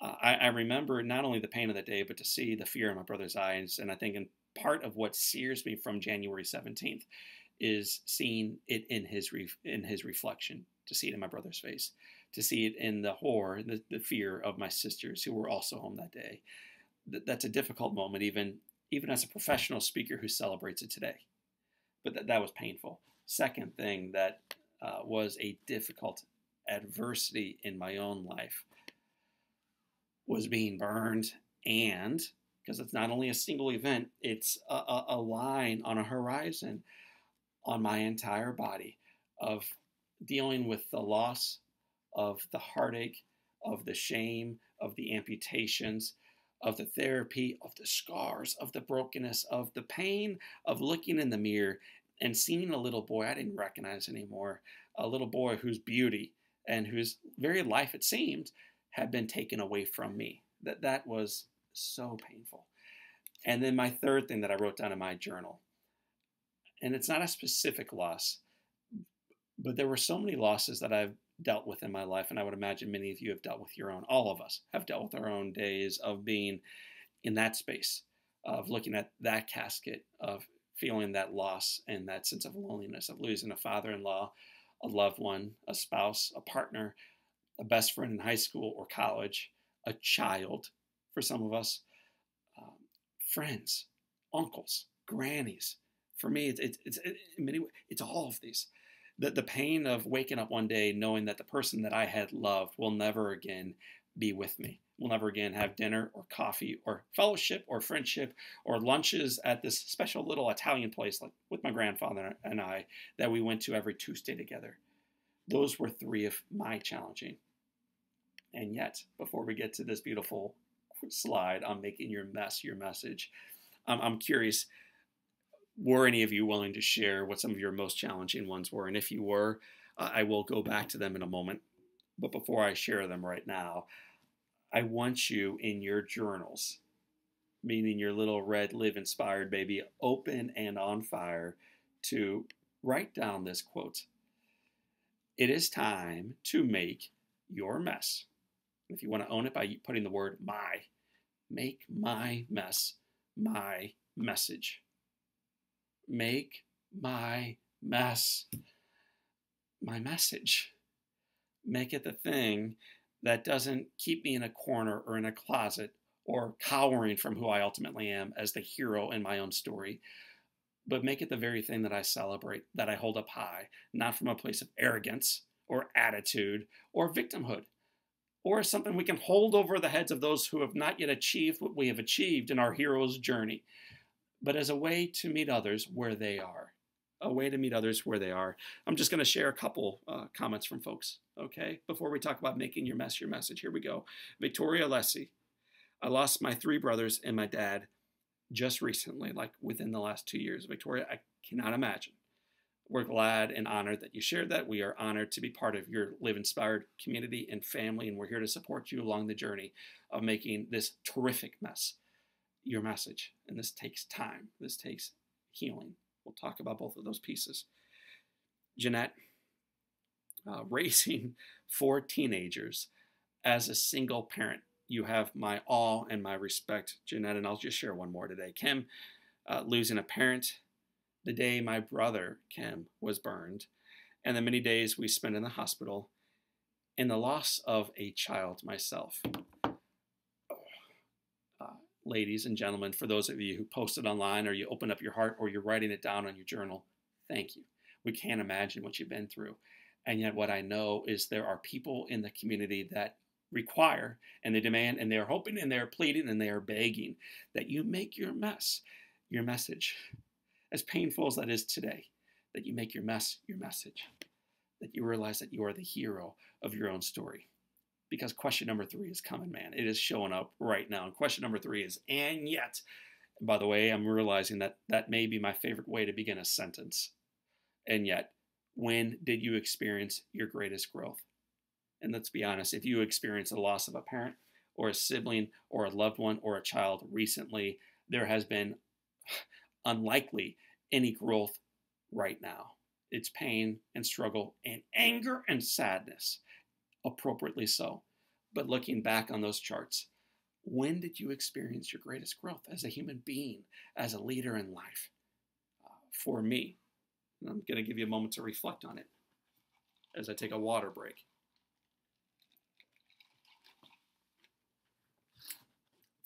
I remember not only the pain of the day, but to see the fear in my brother's eyes. And I think in part of what sears me from January 17th is seeing it in his reflection, to see it in my brother's face, to see it in the horror, the fear of my sisters who were also home that day. That's a difficult moment, even as a professional speaker who celebrates it today. But that was painful. Second thing that was a difficult adversity in my own life was being burned, and because it's not only a single event, it's a line on a horizon on my entire body of dealing with the loss, of the heartache, of the shame, of the amputations, of the therapy, of the scars, of the brokenness, of the pain, of looking in the mirror and seeing a little boy I didn't recognize anymore, a little boy whose beauty and whose very life, it seemed, had been taken away from me. That was so painful. And then my third thing that I wrote down in my journal, and it's not a specific loss, but there were so many losses that I've dealt with in my life, and I would imagine many of you have dealt with your own. All of us have dealt with our own days of being in that space, of looking at that casket, of feeling that loss and that sense of loneliness, of losing a father-in-law, a loved one, a spouse, a partner, a best friend in high school or college, a child for some of us, friends, uncles, grannies. For me, it's in many ways, it's all of these. The pain of waking up one day knowing that the person that I had loved will never again be with me, will never again have dinner or coffee or fellowship or friendship or lunches at this special little Italian place like with my grandfather and I that we went to every Tuesday together. Those were three of my challenging. And yet, before we get to this beautiful slide on making your mess your message, I'm curious, were any of you willing to share what some of your most challenging ones were? And if you were, I will go back to them in a moment. But before I share them right now, I want you in your journals, meaning your little red live inspired baby, open and on fire, to write down this quote. It is time to make your mess. If you want to own it by putting the word my, make my mess my message. Make my mess my message. Make it the thing that doesn't keep me in a corner or in a closet or cowering from who I ultimately am as the hero in my own story, but make it the very thing that I celebrate, that I hold up high, not from a place of arrogance or attitude or victimhood, or something we can hold over the heads of those who have not yet achieved what we have achieved in our hero's journey, but as a way to meet others where they are. A way to meet others where they are. I'm just going to share a couple comments from folks, okay? Before we talk about making your mess your message, here we go. Victoria Lessie, I lost my 3 brothers and my dad just recently, like within the last 2 years. Victoria, I cannot imagine. We're glad and honored that you shared that. We are honored to be part of your Live Inspired community and family, and we're here to support you along the journey of making this terrific mess your message. And this takes time. This takes healing. We'll talk about both of those pieces. Jeanette, raising 4 teenagers as a single parent. You have my all and my respect, Jeanette, and I'll just share one more today. Kim, losing a parent the day my brother, Kim, was burned, and the many days we spent in the hospital, and the loss of a child myself. Ladies and gentlemen, for those of you who posted online or you open up your heart or you're writing it down on your journal, thank you. We can't imagine what you've been through. And yet what I know is there are people in the community that require and they demand and they're hoping and they're pleading and they are begging that you make your mess your message. As painful as that is today, that you make your mess your message. That you realize that you are the hero of your own story. Because question number 3 is coming, man. It is showing up right now. And question number 3 is, and yet. And by the way, I'm realizing that that may be my favorite way to begin a sentence. And yet, when did you experience your greatest growth? And let's be honest, if you experience the loss of a parent or a sibling or a loved one or a child recently, there has been unlikely any growth right now. It's pain and struggle and anger and sadness. Appropriately so. But looking back on those charts, when did you experience your greatest growth as a human being, as a leader in life? For me, and I'm going to give you a moment to reflect on it as I take a water break.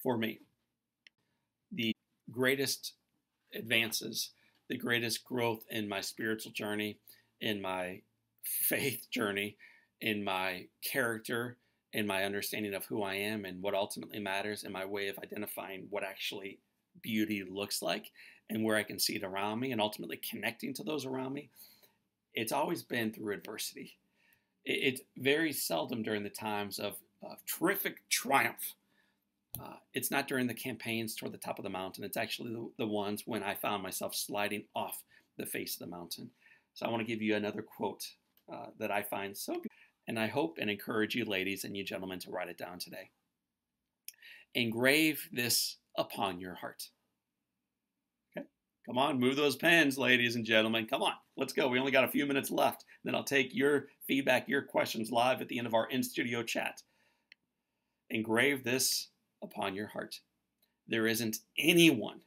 For me, the greatest advances, the greatest growth in my spiritual journey, in my faith journey, in my character, in my understanding of who I am and what ultimately matters, and my way of identifying what actually beauty looks like and where I can see it around me and ultimately connecting to those around me, it's always been through adversity. It's very seldom during the times of terrific triumph. It's not during the campaigns toward the top of the mountain. It's actually the ones when I found myself sliding off the face of the mountain. So I want to give you another quote that I find so good. And I hope and encourage you ladies and you gentlemen to write it down today. Engrave this upon your heart. Okay? Come on, move those pens, ladies and gentlemen. Come on, let's go. We only got a few minutes left. Then I'll take your feedback, your questions live at the end of our in-studio chat. Engrave this upon your heart. There isn't anyone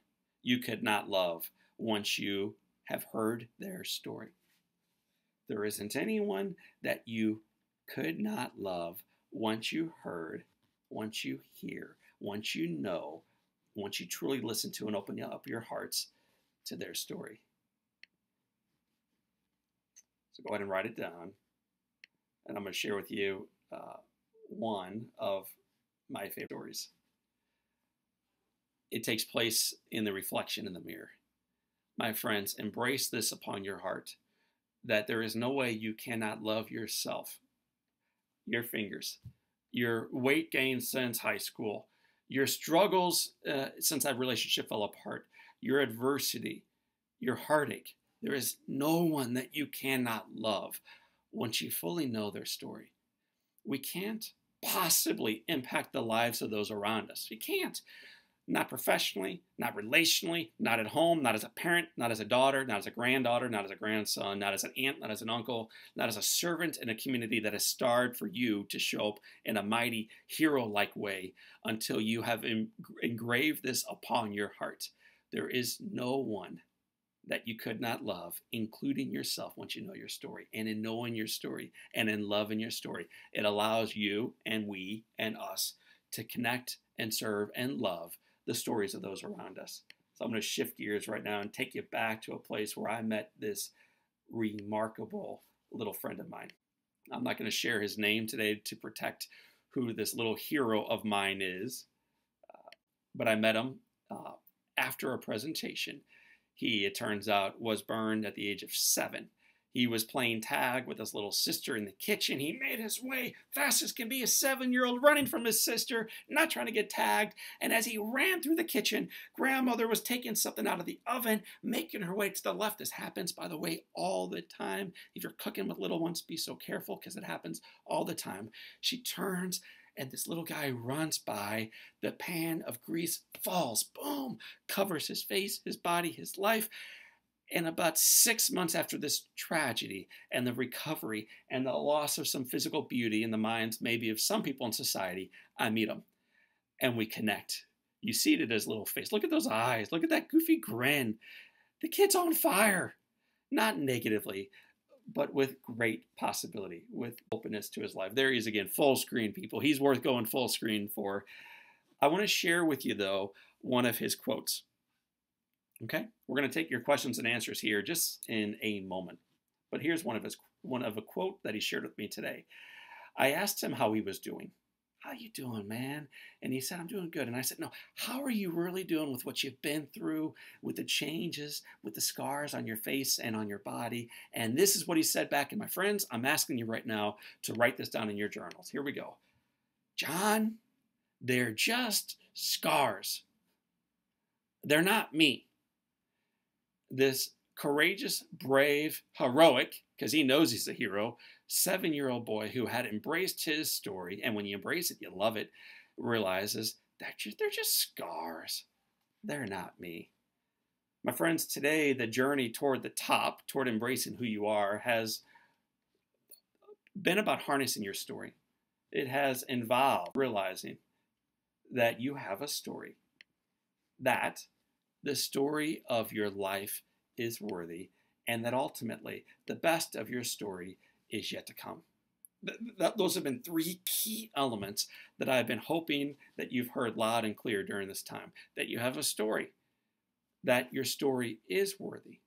you could not love once you have heard their story. There isn't anyone that you could not love once you heard, once you hear, once you know, once you truly listen to and open up your hearts to their story. So go ahead and write it down. And I'm going to share with you one of my favorite stories. It takes place in the reflection in the mirror. My friends, embrace this upon your heart, that there is no way you cannot love yourself, your fingers, your weight gain since high school, your struggles since that relationship fell apart, your adversity, your heartache. There is no one that you cannot love once you fully know their story. We can't possibly impact the lives of those around us. We can't. Not professionally, not relationally, not at home, not as a parent, not as a daughter, not as a granddaughter, not as a grandson, not as an aunt, not as an uncle, not as a servant in a community that has starved for you to show up in a mighty hero-like way until you have engraved this upon your heart. There is no one that you could not love, including yourself, once you know your story. And in knowing your story and in loving your story, it allows you and we and us to connect and serve and love the stories of those around us. So I'm going to shift gears right now and take you back to a place where I met this remarkable little friend of mine. I'm not going to share his name today to protect who this little hero of mine is, but I met him after a presentation. He, it turns out, was burned at the age of 7. He was playing tag with his little sister in the kitchen. He made his way fast as can be, a 7-year-old running from his sister, not trying to get tagged. And as he ran through the kitchen, grandmother was taking something out of the oven, making her way to the left. This happens, by the way, all the time. If you're cooking with little ones, be so careful because it happens all the time. She turns and this little guy runs by. The pan of grease falls, boom, covers his face, his body, his life. And about 6 months after this tragedy and the recovery and the loss of some physical beauty in the minds maybe of some people in society, I meet him and we connect. You see it in his little face. Look at those eyes. Look at that goofy grin. The kid's on fire, not negatively, but with great possibility, with openness to his life. There he is again, full screen, people. He's worth going full screen for. I want to share with you, though, one of his quotes. Okay, we're going to take your questions and answers here just in a moment. But here's one of a quote that he shared with me today. I asked him how he was doing. How you doing, man? And he said, I'm doing good. And I said, no, how are you really doing with what you've been through, with the changes, with the scars on your face and on your body? And this is what he said back. And my friends, I'm asking you right now to write this down in your journals. Here we go. John, they're just scars. They're not me. This courageous, brave, heroic, because he knows he's a hero, 7-year-old boy who had embraced his story, and when you embrace it, you love it, realizes that they're just scars. They're not me. My friends, today, the journey toward the top, toward embracing who you are, has been about harnessing your story. It has involved realizing that you have a story, that the story of your life is worthy, and that ultimately the best of your story is yet to come. Those have been 3 key elements that I've been hoping that you've heard loud and clear during this time. That you have a story, that your story is worthy,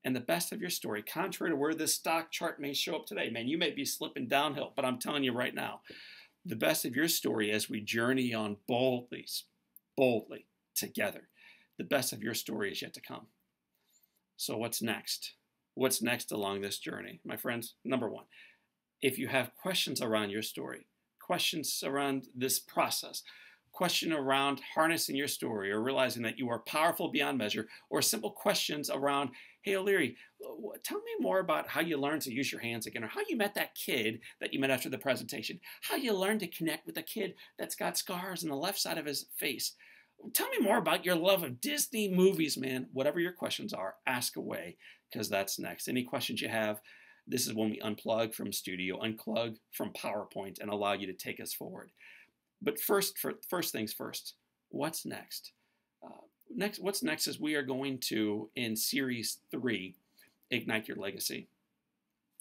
and the best of your story, contrary to where this stock chart may show up today, man, you may be slipping downhill, but I'm telling you right now, the best of your story as we journey on boldly together, the best of your story is yet to come. So what's next? What's next along this journey? My friends, number 1, if you have questions around your story, questions around this process, question around harnessing your story or realizing that you are powerful beyond measure, or simple questions around, hey, O'Leary, tell me more about how you learned to use your hands again, or how you met that kid that you met after the presentation, how you learned to connect with a kid that's got scars on the left side of his face. Tell me more about your love of Disney movies, man. Whatever your questions are, ask away, because that's next. Any questions you have, this is when we unplug from studio, unplug from PowerPoint, and allow you to take us forward. But first things first, what's next? What's next is we are going to, in Series 3, Ignite Your Legacy.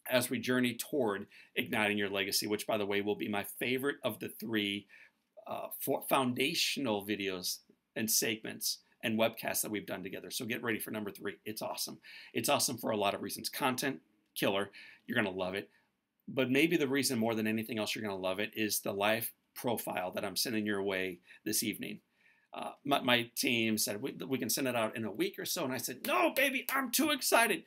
As we journey toward igniting your legacy, which, by the way, will be my favorite of the 3 foundational videos and segments and webcasts that we've done together. So get ready for number 3. It's awesome. It's awesome for a lot of reasons. Content, killer. You're going to love it. But maybe the reason more than anything else you're going to love it is the life profile that I'm sending your way this evening. My team said, we can send it out in a week or so. And I said, no, baby, I'm too excited.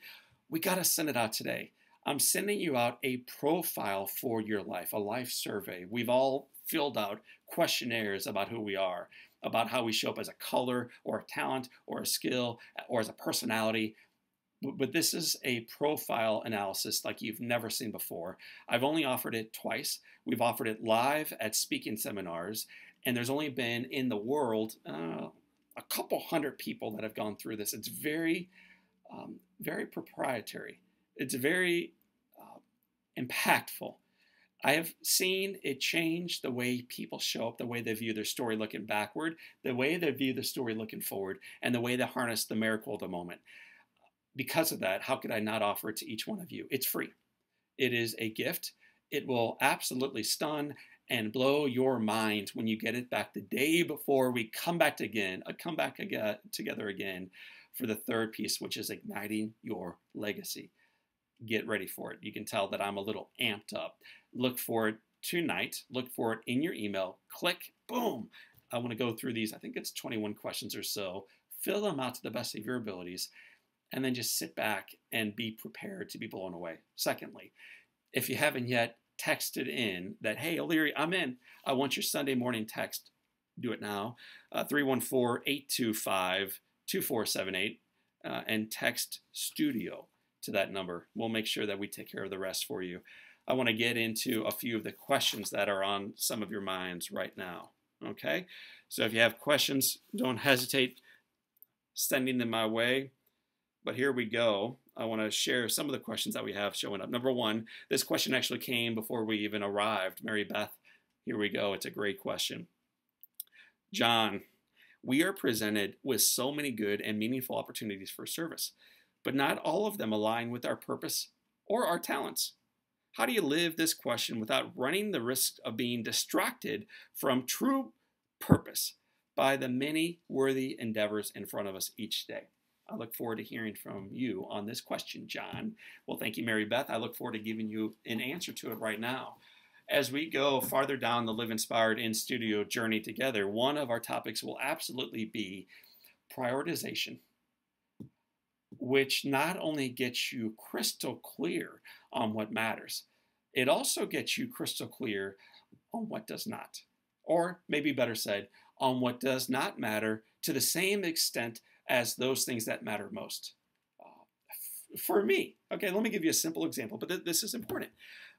We got to send it out today. I'm sending you out a profile for your life, a life survey. We've all filled out questionnaires about who we are, about how we show up as a color or a talent or a skill or as a personality. But this is a profile analysis like you've never seen before. I've only offered it twice. We've offered it live at speaking seminars, and there's only been in the world a couple hundred people that have gone through this. It's very, very proprietary. It's very impactful. I have seen it change the way people show up, the way they view their story looking backward, the way they view the story looking forward, and the way they harness the miracle of the moment. Because of that, how could I not offer it to each one of you? It's free. It is a gift. It will absolutely stun and blow your mind when you get it back the day before we come back together again for the third piece, which is igniting your legacy. Get ready for it. You can tell that I'm a little amped up. Look for it tonight. Look for it in your email. Click, boom. I want to go through these. I think it's 21 questions or so. Fill them out to the best of your abilities, and then just sit back and be prepared to be blown away. Secondly, if you haven't yet texted in that, hey, O'Leary, I'm in. I want your Sunday morning text. Do it now. 314-825-2478 and text studio to that number. We'll make sure that we take care of the rest for you. I want to get into a few of the questions that are on some of your minds right now. Okay? So if you have questions, don't hesitate sending them my way. But here we go. I want to share some of the questions that we have showing up. Number one, this question actually came before we even arrived. Mary Beth, here we go. It's a great question. John, we are presented with so many good and meaningful opportunities for service, but not all of them align with our purpose or our talents. How do you live this question without running the risk of being distracted from true purpose by the many worthy endeavors in front of us each day? I look forward to hearing from you on this question, John. Well, thank you, Mary Beth. I look forward to giving you an answer to it right now. As we go farther down the Live Inspired in Studio journey together, one of our topics will absolutely be prioritization, which not only gets you crystal clear on what matters, it also gets you crystal clear on what does not. Or maybe better said, on what does not matter to the same extent as those things that matter most. For me, okay, let me give you a simple example, but this is important.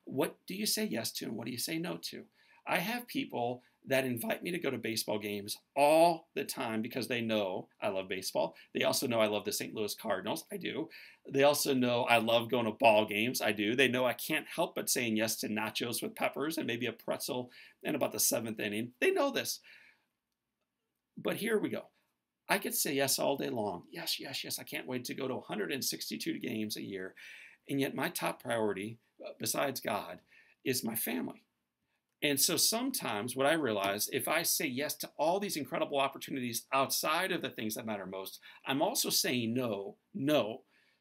What do you say yes to and what do you say no to? I have people that invite me to go to baseball games all the time because they know I love baseball. They also know I love the St. Louis Cardinals. I do. They also know I love going to ball games. I do. They know I can't help but saying yes to nachos with peppers and maybe a pretzel in about the seventh inning. They know this. But here we go. I could say yes all day long. Yes, yes, yes. I can't wait to go to 162 games a year. And yet my top priority, besides God, is my family. And so sometimes what I realize, if I say yes to all these incredible opportunities outside of the things that matter most, I'm also saying no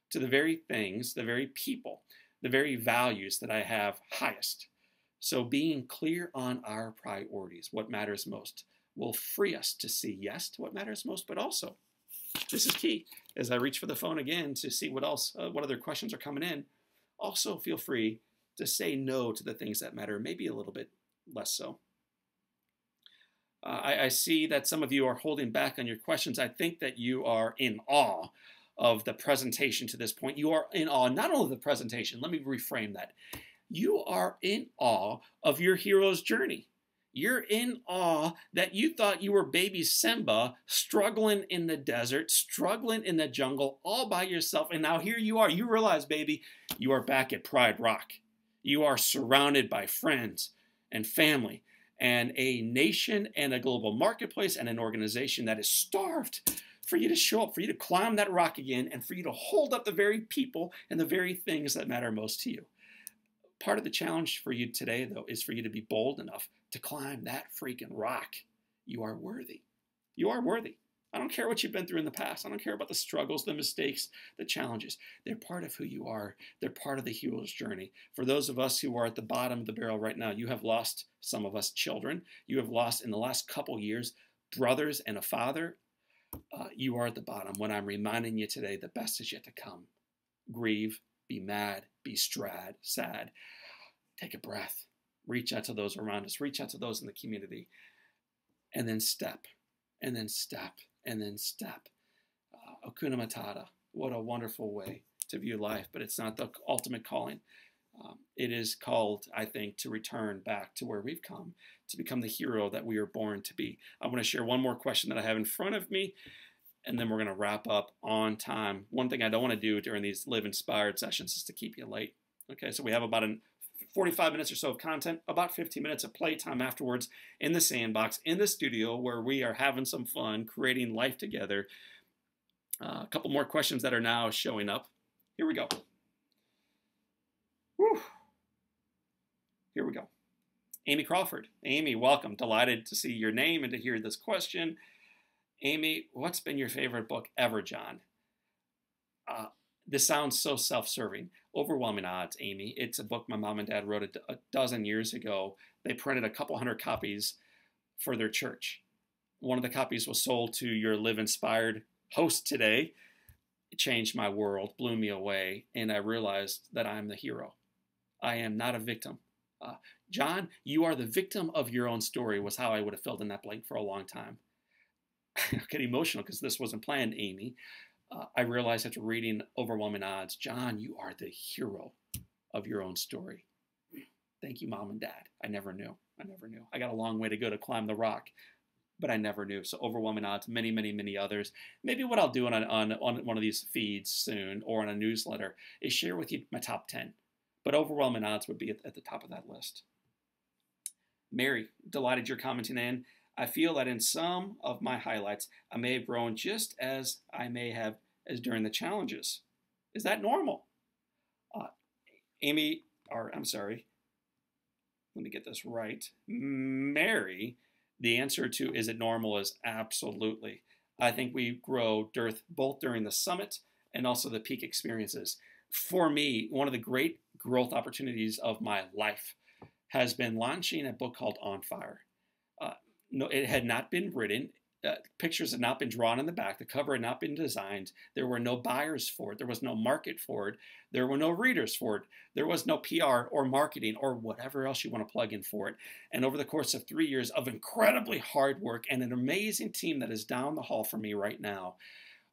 to the very things, the very people, the very values that I have highest. So being clear on our priorities, what matters most, will free us to say yes to what matters most, but also, this is key, as I reach for the phone again to see what else, what other questions are coming in, also feel free to say no to the things that matter, maybe a little bit less so. I see that some of you are holding back on your questions. I think that you are in awe of the presentation to this point. You are in awe, not only of the presentation, let me reframe that. You are in awe of your hero's journey. You're in awe that you thought you were baby Simba struggling in the desert, struggling in the jungle all by yourself. And now here you are. You realize, baby, you are back at Pride Rock. You are surrounded by friends and family and a nation and a global marketplace and an organization that is starved for you to show up, for you to climb that rock again, and for you to hold up the very people and the very things that matter most to you. Part of the challenge for you today, though, is for you to be bold enough to climb that freaking rock. You are worthy. You are worthy. I don't care what you've been through in the past. I don't care about the struggles, the mistakes, the challenges. They're part of who you are. They're part of the hero's journey. For those of us who are at the bottom of the barrel right now, you have lost, some of us, children. You have lost, in the last couple years, brothers and a father. You are at the bottom. When I'm reminding you today, the best is yet to come. Grieve, be mad, be sad. Take a breath. Reach out to those around us. Reach out to those in the community. And then step. And then step. And then step. Hakuna Matata. What a wonderful way to view life. But it's not the ultimate calling. It is called, I think, to return back to where we've come, to become the hero that we are born to be. I want to share one more question that I have in front of me, and then we're going to wrap up on time. One thing I don't want to do during these Live Inspired sessions is to keep you late. Okay, so we have about 45 minutes or so of content, about 15 minutes of playtime afterwards in the sandbox, in the studio, where we are having some fun, creating life together. A couple more questions that are now showing up. Here we go. Whew. Here we go. Amy Crawford. Amy, welcome. Delighted to see your name and to hear this question. Amy, what's been your favorite book ever, John? This sounds so self-serving. Overwhelming Odds, Amy. It's a book my mom and dad wrote a dozen years ago. They printed a couple hundred copies for their church. One of the copies was sold to your Live Inspired host today. It changed my world, blew me away, and I realized that I'm the hero. I am not a victim. John, you are the victim of your own story was how I would have filled in that blank for a long time. I get emotional because this wasn't planned, Amy. I realized after reading Overwhelming Odds, John, you are the hero of your own story. Thank you, Mom and Dad. I never knew. I got a long way to go to climb the rock, but I never knew. So Overwhelming Odds, many, many, many others. Maybe what I'll do on one of these feeds soon or on a newsletter is share with you my top 10. But Overwhelming Odds would be at the top of that list. Mary, delighted you're commenting in. I feel that in some of my highlights, I may have grown just as I may have as during the challenges. Is that normal? Amy, or I'm sorry, let me get this right. Mary, the answer to is it normal is absolutely. I think we grow both during the summit and also the peak experiences. For me, one of the great growth opportunities of my life has been launching a book called On Fire. No, it had not been written. Pictures had not been drawn in the back. The cover had not been designed. There were no buyers for it. There was no market for it. There were no readers for it. There was no PR or marketing or whatever else you want to plug in for it. And over the course of 3 years of incredibly hard work and an amazing team that is down the hall from me right now,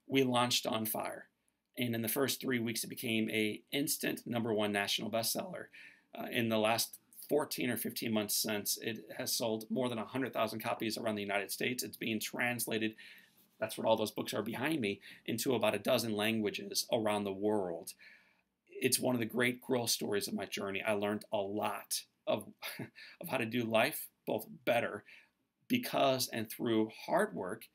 we launched On Fire. And in the first 3 weeks, it became an instant #1 national bestseller. In the last 14 or 15 months since, it has sold more than 100,000 copies around the United States. It's being translated, that's what all those books are behind me, into about a dozen languages around the world. It's one of the great growth stories of my journey. I learned a lot of how to do life both better because and through hard work,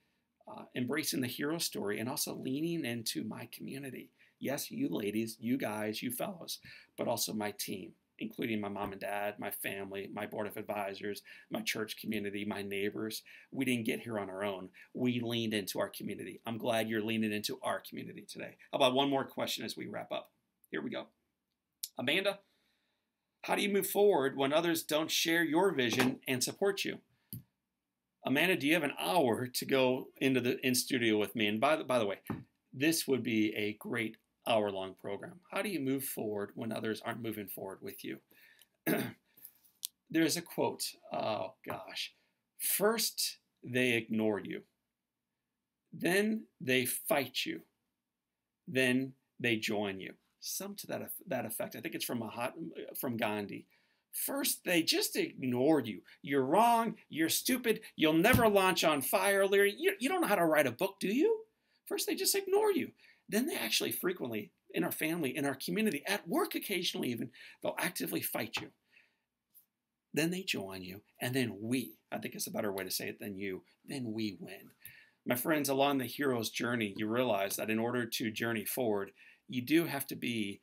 embracing the hero story, and also leaning into my community. Yes, you ladies, you guys, you fellows, but also my team, including my mom and dad, my family, my board of advisors, my church community, my neighbors. We didn't get here on our own. We leaned into our community. I'm glad you're leaning into our community today. How about one more question as we wrap up? Here we go. Amanda, how do you move forward when others don't share your vision and support you? Amanda, do you have an hour to go in studio with me? And by the way, this would be a great hour-long program. How do you move forward when others aren't moving forward with you? There's a quote. Oh, gosh. First, they ignore you. Then they fight you. Then they join you. Some to that effect. I think it's from Gandhi. First, they just ignored you. You're wrong. You're stupid. You'll never launch On Fire, Larry. You don't know how to write a book, do you? First, they just ignore you. Then they actually frequently, in our family, in our community, at work occasionally even, they'll actively fight you. Then they join you, and then I think it's a better way to say it than you, then we win. My friends, along the hero's journey, you realize that in order to journey forward, you do have to be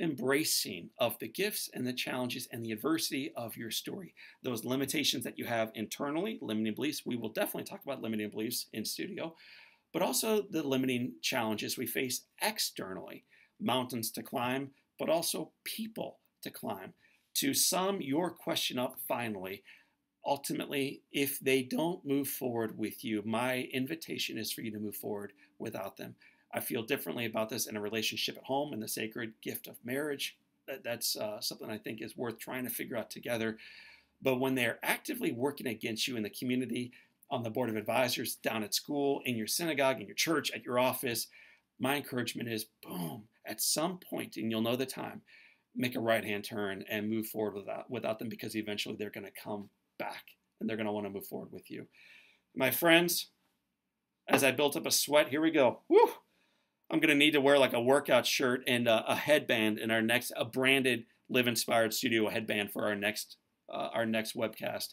embracing of the gifts and the challenges and the adversity of your story. Those limitations that you have internally, limiting beliefs, we will definitely talk about limiting beliefs in studio, but also the limiting challenges we face externally, mountains to climb, but also people to climb. To sum your question up finally, ultimately, if they don't move forward with you, my invitation is for you to move forward without them. I feel differently about this in a relationship at home and the sacred gift of marriage. That's something I think is worth trying to figure out together. But when they're actively working against you in the community, on the board of advisors, down at school, in your synagogue, in your church, at your office, my encouragement is, boom, at some point, and you'll know the time, make a right-hand turn and move forward without them, because eventually they're going to come back and they're going to want to move forward with you. My friends, as I built up a sweat, here we go. Woo! I'm going to need to wear like a workout shirt and a headband in a branded Live Inspired Studio headband for our next webcast.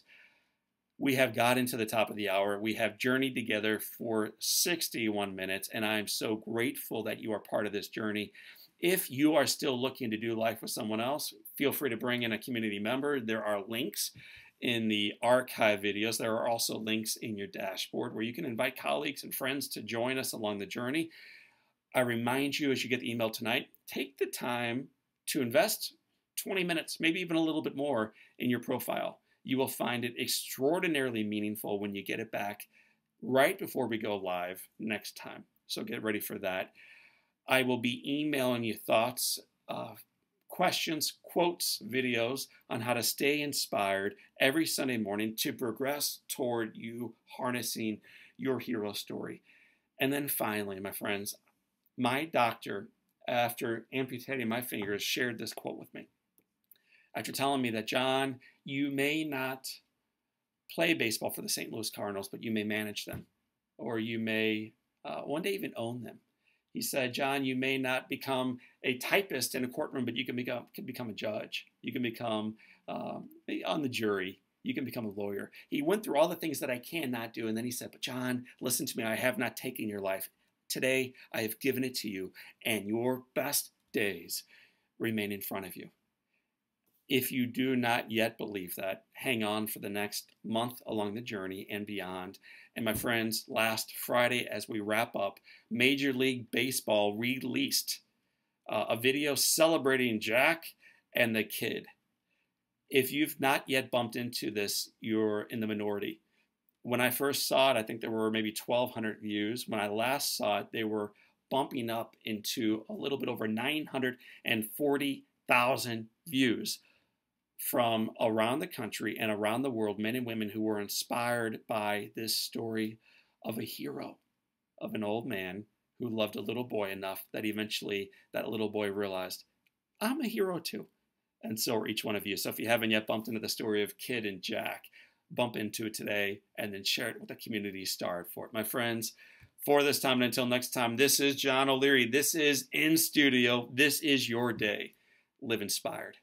We have gotten to the top of the hour. We have journeyed together for 61 minutes, and I am so grateful that you are part of this journey. If you are still looking to do life with someone else, feel free to bring in a community member. There are links in the archive videos. There are also links in your dashboard where you can invite colleagues and friends to join us along the journey. I remind you, as you get the email tonight, take the time to invest 20 minutes, maybe even a little bit more, in your profile. You will find it extraordinarily meaningful when you get it back right before we go live next time. So get ready for that. I will be emailing you thoughts, questions, quotes, videos on how to stay inspired every Sunday morning to progress toward you harnessing your hero story. And then finally, my friends, my doctor, after amputating my fingers, shared this quote with me. After telling me that, John, you may not play baseball for the St. Louis Cardinals, but you may manage them, or you may one day even own them. He said, John, you may not become a typist in a courtroom, but you can become a judge. You can become on the jury. You can become a lawyer. He went through all the things that I cannot do. And then he said, but John, listen to me. I have not taken your life. Today, I have given it to you, and your best days remain in front of you. If you do not yet believe that, hang on for the next month along the journey and beyond. And my friends, last Friday, as we wrap up, Major League Baseball released a video celebrating Jack and the kid. If you've not yet bumped into this, you're in the minority. When I first saw it, I think there were maybe 1,200 views. When I last saw it, they were bumping up into a little bit over 940,000 views from around the country and around the world, men and women who were inspired by this story of a hero, of an old man who loved a little boy enough that eventually that little boy realized, I'm a hero too. And so are each one of you. So if you haven't yet bumped into the story of Kid and Jack, bump into it today and then share it with the community starved for it. My friends, for this time and until next time, this is John O'Leary. This is In Studio. This is your day. Live inspired.